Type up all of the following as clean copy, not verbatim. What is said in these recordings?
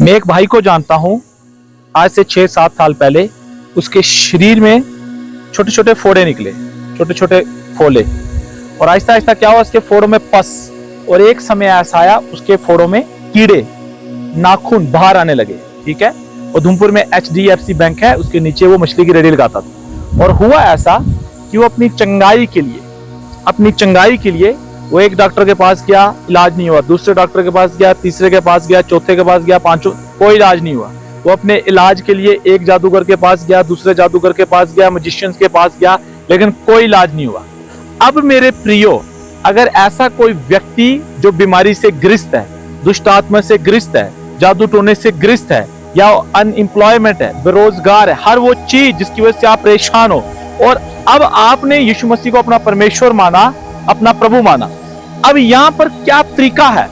मैं एक भाई को जानता हूं, आज से 6-7 साल पहले उसके शरीर में छोटे छोटे फोड़े निकले, छोटे छोटे फोले, और आहिस्ता आहिस्ता क्या हुआ, उसके फोड़ों में पस, और एक समय ऐसा आया उसके फोड़ों में कीड़े, नाखून बाहर आने लगे। ठीक है। उधमपुर में HDFC बैंक है, उसके नीचे वो मछली की रेडी लगाता था। और हुआ ऐसा कि वो अपनी चंगाई के लिए वो एक डॉक्टर के पास गया, इलाज नहीं हुआ, दूसरे डॉक्टर के पास गया, तीसरे के पास गया, चौथे के पास गया, पांचों, कोई इलाज नहीं हुआ। वो अपने इलाज के लिए एक जादूगर के पास गया, दूसरे जादूगर के पास गया, मैजिशियंस के पास गया, लेकिन कोई इलाज नहीं हुआ। अब मेरे प्रियो, अगर ऐसा कोई व्यक्ति जो बीमारी से ग्रस्त है, दुष्ट आत्मा से ग्रस्त है, जादू टोने से ग्रस्त है, या अनएम्प्लॉयमेंट है, बेरोजगार है, हर वो चीज जिसकी वजह से आप परेशान हो, और अब आपने यीशु मसीह को अपना परमेश्वर माना, अपना प्रभु माना, अब यहां पर क्या तरीका है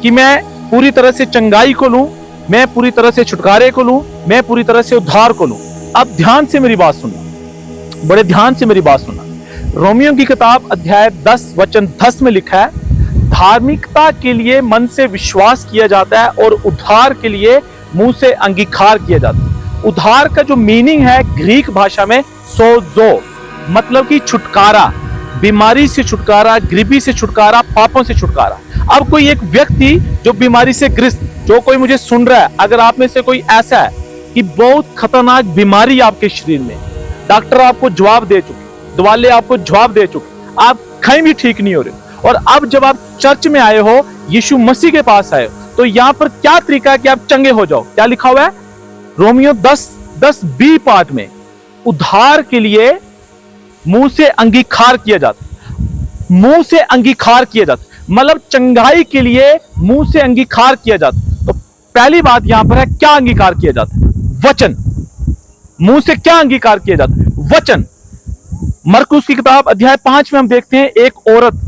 कि मैं पूरी तरह से चंगाई को लूं, मैं पूरी तरह से छुटकारे को लूं, मैं पूरी तरह से उद्धार को लूं? अब ध्यान से मेरी बात सुनना, बड़े ध्यान से मेरी बात सुनना। रोमियो की किताब अध्याय 10 वचन 10 में लिखा है, धार्मिकता के लिए मन से विश्वास किया जाता है और उद्धार के लिए मुंह से अंगीकार किया जाता है। उद्धार का जो मीनिंग है ग्रीक भाषा में सोजो, मतलब कि छुटकारा, बीमारी से छुटकारा, गरीबी से छुटकारा, पापों से छुटकारा। अब कोई एक व्यक्ति जो बीमारी से ग्रस्त, जो कोई मुझे सुन रहा है, अगर आप में से कोई ऐसा है कि बहुत खतरनाक बीमारी आपके शरीर में, डॉक्टर आपको जवाब दे चुके, दवाले आपको जवाब दे चुके, आप कहीं भी ठीक नहीं हो रहे, और अब जब आप चर्च में आए हो, यीशु मसीह के पास आए हो, तो यहां पर क्या तरीका है कि आप चंगे हो जाओ? क्या लिखा हुआ है रोमियो 10:10b पार्ट में? उद्धार के लिए मुंह से अंगीकार किया जाता, मुंह से अंगीकार किया जाता, मतलब चंगाई के लिए मुंह से अंगीकार किया जाता। तो पहली बात यहां पर है, क्या अंगीकार किया जाता है? वचन। मुंह से क्या अंगीकार किया जाता है? वचन। मरकुस की किताब अध्याय 5 में हम देखते हैं एक औरत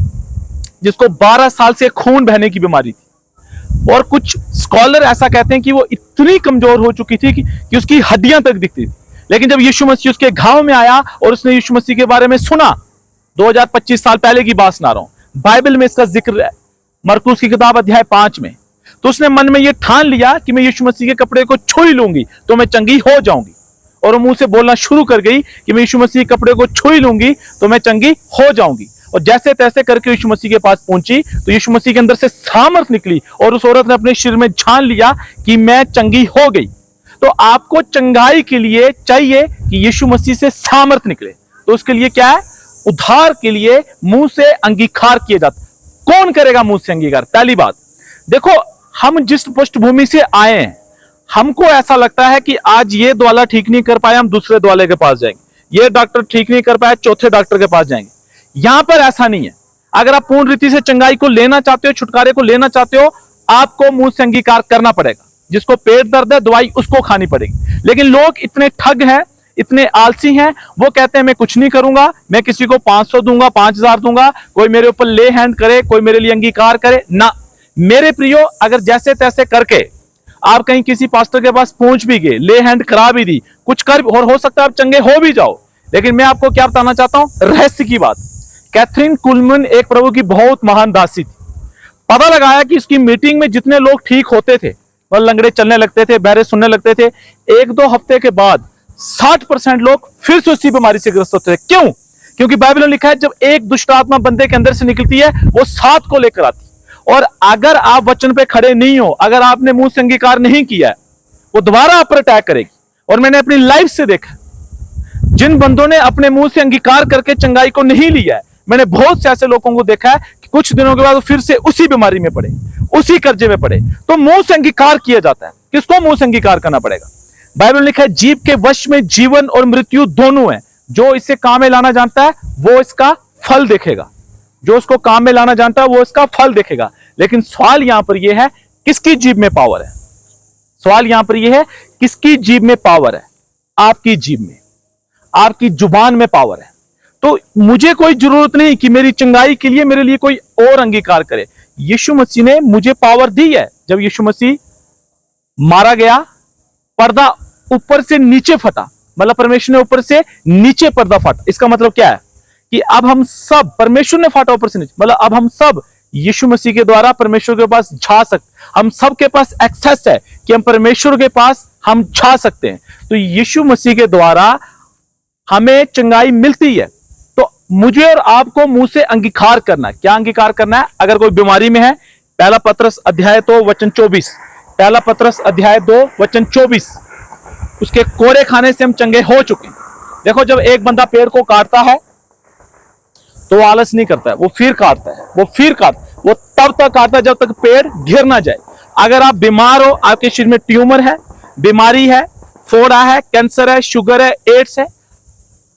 जिसको 12 साल से खून बहने की बीमारी थी, और कुछ स्कॉलर ऐसा कहते हैं कि वो इतनी कमजोर हो चुकी थी कि उसकी हड्डियां तक दिखती थी। लेकिन जब यीशु मसीह उसके गांव में आया और उसने यीशु मसीह के बारे में सुना, 2025 साल पहले की बात सुना रहा हूं, बाइबल में इसका जिक्र है मरकुस की किताब अध्याय 5 में, तो उसने मन में यह ठान लिया कि मैं यीशु मसीह के कपड़े को छू ही लूंगी तो मैं चंगी हो जाऊंगी, और वो मुंह से बोलना शुरू कर गई कि मैं यीशु मसीह के कपड़े को छू ही लूंगी तो मैं चंगी हो जाऊंगी। और जैसे तैसे करके यीशु मसीह के पास पहुंची तो यीशु मसीह के अंदर से सामर्थ निकली, और उस औरत ने अपने शरीर में जान लिया कि मैं चंगी हो गई। तो आपको चंगाई के लिए चाहिए कि यीशु मसीह से सामर्थ निकले, तो उसके लिए क्या है? उद्धार के लिए मुंह से अंगीकार किए जाते। कौन करेगा मुंह से अंगीकार? पहली बात देखो, हम जिस पृष्ठभूमि से आए हैं, हमको ऐसा लगता है कि आज ये द्वाला ठीक नहीं कर पाए, हम दूसरे द्वाले के पास जाएंगे, ये डॉक्टर ठीक नहीं कर पाए, चौथे डॉक्टर के पास जाएंगे। यहां पर ऐसा नहीं है। अगर आप पूर्ण रीति से चंगाई को लेना चाहते हो, छुटकारे को लेना चाहते हो, आपको मुंह से अंगीकार करना पड़ेगा। जिसको पेट दर्द है, दवाई उसको खानी पड़ेगी। लेकिन लोग इतने ठग हैं, इतने आलसी हैं, वो कहते हैं मैं कुछ नहीं करूंगा, मैं किसी को 500 दूंगा, 5000 दूंगा, कोई मेरे ऊपर ले हैंड करे, कोई मेरे लिए अंगीकार करे ना। मेरे प्रियो, अगर जैसे तैसे करके आप कहीं किसी पास्टर के पास पहुंच भी गए, ले हैंड करा भी दी, कुछ कर, और हो सकता है आप चंगे हो भी जाओ, लेकिन मैं आपको क्या बताना चाहता हूं, रहस्य की बात। कैथरीन कुलमन एक प्रभु की बहुत महान दासी थी। पता लगाया कि इसकी मीटिंग में जितने लोग ठीक होते थे, वह लंगड़े चलने लगते थे, बहरे सुनने लगते थे, 1-2 हफ्ते के बाद 60% लोग फिर से उसी बीमारी से ग्रस्त होते थे। क्यों? क्योंकि बाइबल में लिखा है जब एक दुष्ट आत्मा बंदे के अंदर से निकलती है, वो 7 को लेकर आती है। और अगर आप वचन पे खड़े नहीं हो, अगर आपने मुंह से अंगीकार नहीं किया है, वो दोबारा आप पर अटैक करेगी। और मैंने अपनी लाइफ से देखा, जिन बंदों ने अपने मुंह से अंगीकार करके चंगाई को नहीं लिया है, मैंने बहुत से ऐसे लोगों को देखा है कि कुछ दिनों के बाद वो फिर से उसी बीमारी में पड़े, उसी कर्जे में पड़े। तो मुंह से अंगीकार किया जाता है। किसको मुंह से अंगीकार करना पड़ेगा? बाइबल में लिखा है जीव के वश में जीवन और मृत्यु दोनों है, जो इसे काम में लाना जानता है वो इसका फल देखेगा। जो उसको काम में लाना जानता है वो इसका फल देखेगा। लेकिन सवाल यहां पर यह है, किसकी जीभ में पावर है? सवाल यहां पर यह है, किसकी जीभ में पावर है? आपकी जीभ में, आपकी जुबान में पावर है। तो मुझे कोई जरूरत नहीं कि मेरी चंगाई के लिए मेरे लिए कोई और अंगीकार करे। यीशु मसीह ने मुझे पावर दी है। जब यीशु मसीह मारा गया, पर्दा ऊपर से नीचे फटा, मतलब परमेश्वर ने ऊपर से नीचे पर्दा फटा। इसका मतलब क्या है कि अब हम सब, परमेश्वर ने फाटा ऊपर से नीचे, मतलब अब हम सब यीशु मसीह के द्वारा परमेश्वर के पास जा सकते, हम सबके पास एक्सेस है कि हम परमेश्वर के पास हम जा सकते हैं। तो यीशु मसीह के द्वारा हमें चंगाई मिलती है। तो मुझे और आपको मुंह से अंगीकार करना है। क्या अंगीकार करना है? अगर कोई बीमारी में है, पहला पत्रस अध्याय 2 वचन 24, पहला पत्रस अध्याय 2 वचन 24, उसके कोड़े खाने से हम चंगे हो चुके हैं। देखो, जब एक बंदा पेड़ को काटता है तो वो आलस नहीं करता है, वो फिर काटता है, वो तब तक काटता है जब तक पेड़ गिर ना जाए। अगर आप बीमार हो, आपके शरीर में ट्यूमर है, बीमारी है, फोड़ा है, कैंसर है, शुगर है, एड्स है,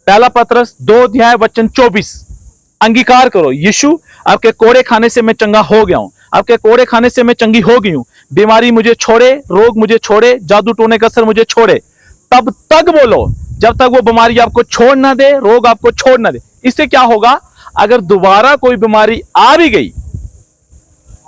पहला पत्रस 2 अध्याय वचन 24, अंगीकार करो, यीशु आपके कोड़े खाने से मैं चंगा हो गया हूं, आपके कोड़े खाने से मैं चंगी हो गई हूं, बीमारी मुझे छोड़े, रोग मुझे छोड़े, जादू टोने का असर मुझे छोड़े। तब तक बोलो जब तक वो बीमारी आपको छोड़ ना दे, रोग आपको छोड़ ना दे। इससे क्या होगा? अगर दोबारा कोई बीमारी आ भी गई,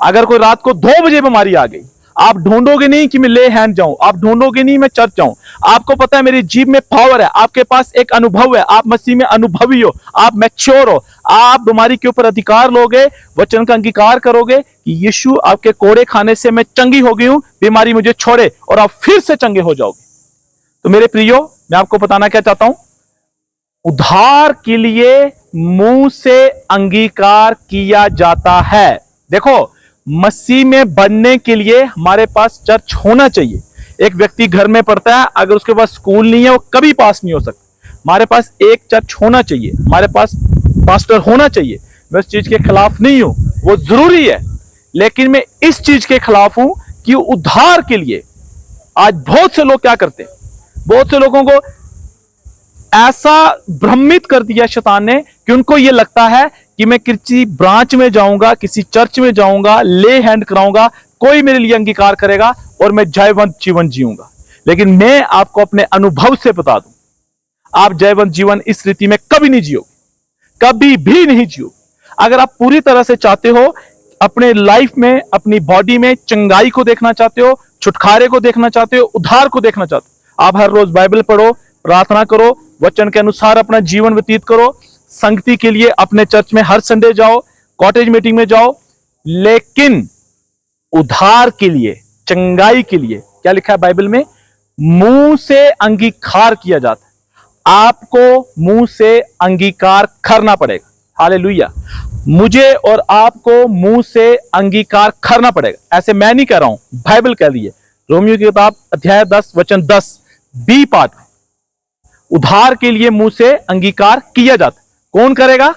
अगर कोई रात को 2 बजे बीमारी आ गई, आप ढूंढोगे नहीं कि मैं ले हैंड जाऊं, आप ढूंढोगे नहीं मैं चर्च जाऊं। आपको पता है मेरी जीभ में पावर है, आपके पास एक अनुभव है, आप मसीह में अनुभवी हो, आप मैच्योर हो, आप बीमारी के ऊपर अधिकार लोगे, वचन का अंगीकार करोगे कि यीशु आपके कोड़े खाने से मैं चंगी हो गई हूं, बीमारी मुझे छोड़े, और आप फिर से चंगे हो जाओगे। तो मेरे प्रियो, मैं आपको बताना क्या चाहता हूं, उद्धार के लिए मुंह से अंगीकार किया जाता है। देखो, मसीह में बनने के लिए हमारे पास चर्च होना चाहिए। एक व्यक्ति घर में पढ़ता है, अगर उसके पास स्कूल नहीं है वो कभी पास नहीं हो सकता। हमारे पास एक चर्च होना चाहिए, हमारे पास पास्टर होना चाहिए। मैं उस चीज के खिलाफ नहीं हूं, वो जरूरी है, लेकिन मैं इस चीज के खिलाफ हूं कि उद्धार के लिए आज बहुत से लोग क्या करते हैं, बहुत से लोगों को ऐसा भ्रमित कर दिया शैतान ने कि उनको यह लगता है कि मैं किसी ब्रांच में जाऊंगा, किसी चर्च में जाऊंगा, ले हैंड कराऊंगा, कोई मेरे लिए अंगीकार करेगा और मैं जयवंत जीवन जीऊंगा। लेकिन मैं आपको अपने अनुभव से बता दूं, आप जयवंत जीवन इस रीति में कभी नहीं जियोगे, कभी भी नहीं जियोगे। अगर आप पूरी तरह से चाहते हो, अपने लाइफ में, अपनी बॉडी में चंगाई को देखना चाहते हो, छुटकारे को देखना चाहते हो, उद्धार को देखना चाहते हो, आप हर रोज बाइबल पढ़ो, प्रार्थना करो, वचन के अनुसार अपना जीवन व्यतीत करो, संगति के लिए अपने चर्च में हर संडे जाओ, कॉटेज मीटिंग में जाओ, लेकिन उद्धार के लिए, चंगाई के लिए क्या लिखा है बाइबल में? मुंह से अंगीकार किया जाता है। आपको मुंह से अंगीकार करना पड़ेगा। हालेलुया। मुझे और आपको मुंह से अंगीकार करना पड़ेगा। ऐसे मैं नहीं कह रहा हूं, बाइबल कह रही है। रोमियो की किताब अध्याय 10 वचन 10 बी पार्ट में उद्धार के लिए मुंह से अंगीकार किया जाता है। कौन करेगा?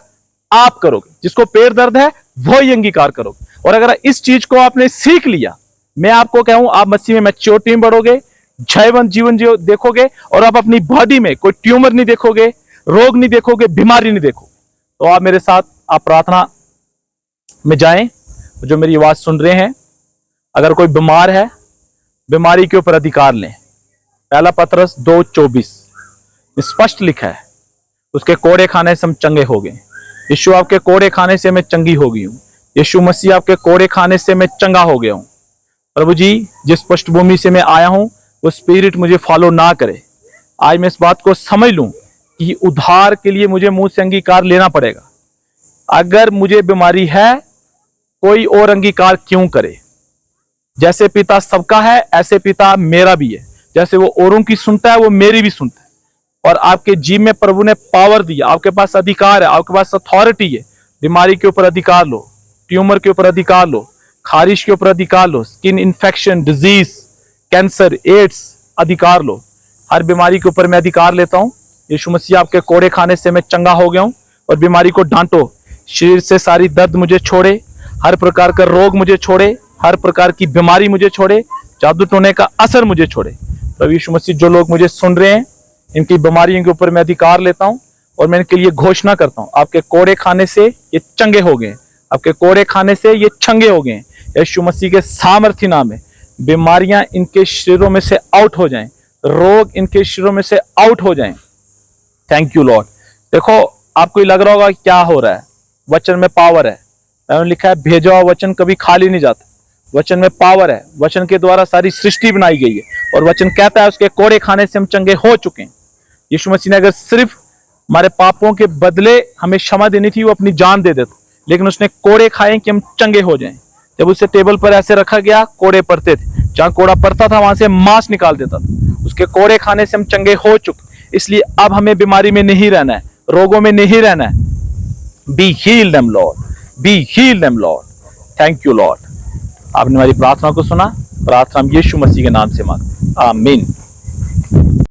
आप करोगे। जिसको पैर दर्द है वो ही अंगीकार करोगे। और अगर इस चीज को आपने सीख लिया, मैं आपको कहूं, आप मसीह में मैच्योरिटी में बढ़ोगे, जयवंत जीवन जो देखोगे, और आप अपनी बॉडी में कोई ट्यूमर नहीं देखोगे, रोग नहीं देखोगे, बीमारी नहीं देखोगे। तो आप मेरे साथ आप प्रार्थना में जाएं। जो मेरी आवाज सुन रहे हैं, अगर कोई बीमार है, बीमारी के ऊपर अधिकार लें। पहला पत्रस 2:24 स्पष्ट लिखा है, उसके कोड़े खाने से हम चंगे हो गए। यीशु आपके कोड़े खाने से मैं चंगी हो गई हूं। यीशु मसीह आपके कोड़े खाने से मैं चंगा हो गया हूं। प्रभु जी, जिस पृष्ठभूमि से मैं आया हूं वो स्पिरिट मुझे फॉलो ना करे। आज मैं इस बात को समझ लूं कि उद्धार के लिए मुझे मुंह से अंगीकार लेना पड़ेगा। अगर मुझे बीमारी है, कोई और अंगीकार क्यों करे? जैसे पिता सबका है, ऐसे पिता मेरा भी है। जैसे वो औरों की सुनता है, वो मेरी भी सुनता है। और आपके जीव में प्रभु ने पावर दिया, आपके पास अधिकार है, आपके पास अथॉरिटी है। बीमारी के ऊपर अधिकार लो, ट्यूमर के ऊपर अधिकार लो, खारिश के ऊपर अधिकार लो, skin infection, disease, cancer, AIDS, अधिकार लो। हर बीमारी के ऊपर मैं अधिकार लेता हूं। यीशु मसीह आपके कोड़े खाने से मैं चंगा हो गया हूं। और बीमारी को डांटो, शरीर से सारी दर्द मुझे छोड़े, हर प्रकार का रोग मुझे छोड़े, हर प्रकार की बीमारी मुझे छोड़े, जादू टोने का असर मुझे छोड़े। प्रभु यीशु मसीह, जो लोग मुझे सुन रहे हैं, इनकी बीमारियों के ऊपर मैं अधिकार लेता हूं और मैं इनके लिए घोषणा करता हूं, आपके कोड़े खाने से ये चंगे हो गए, आपके कोड़े खाने से ये चंगे हो गए। यीशु मसीह के सामर्थ्य नाम में बीमारियां इनके शरीरों में से आउट हो जाएं, रोग इनके शरीरों में से आउट हो जाएं। Thank you Lord. देखो, आपको लग रहा होगा क्या हो रहा है, वचन में पावर है। मैंने लिखा है, भेजा हुआ वचन कभी खाली नहीं जाता। वचन में पावर है, वचन के द्वारा सारी सृष्टि बनाई गई है। और वचन कहता है, उसके कोड़े खाने से हम चंगे हो चुके हैं। यीशु मसीह ने अगर सिर्फ हमारे पापों के बदले हमें क्षमा देनी थी, वो अपनी जान दे देता, लेकिन उसने कोड़े खाए कि हम चंगे हो जाएं। जब उसे टेबल पर ऐसे रखा गया, कोड़े पड़ते थे, जहां कोड़ा पड़ता था वहां से मांस निकाल देता था। उसके कोड़े खाने से हम चंगे हो चुके, इसलिए अब हमें बीमारी में नहीं रहना है, रोगों में नहीं रहना है। Be healed them Lord, be healed them Lord. Thank you Lord. आपने हमारी प्रार्थना को सुना, प्रार्थना हम यीशु मसीह के नाम से मांगते, आमीन।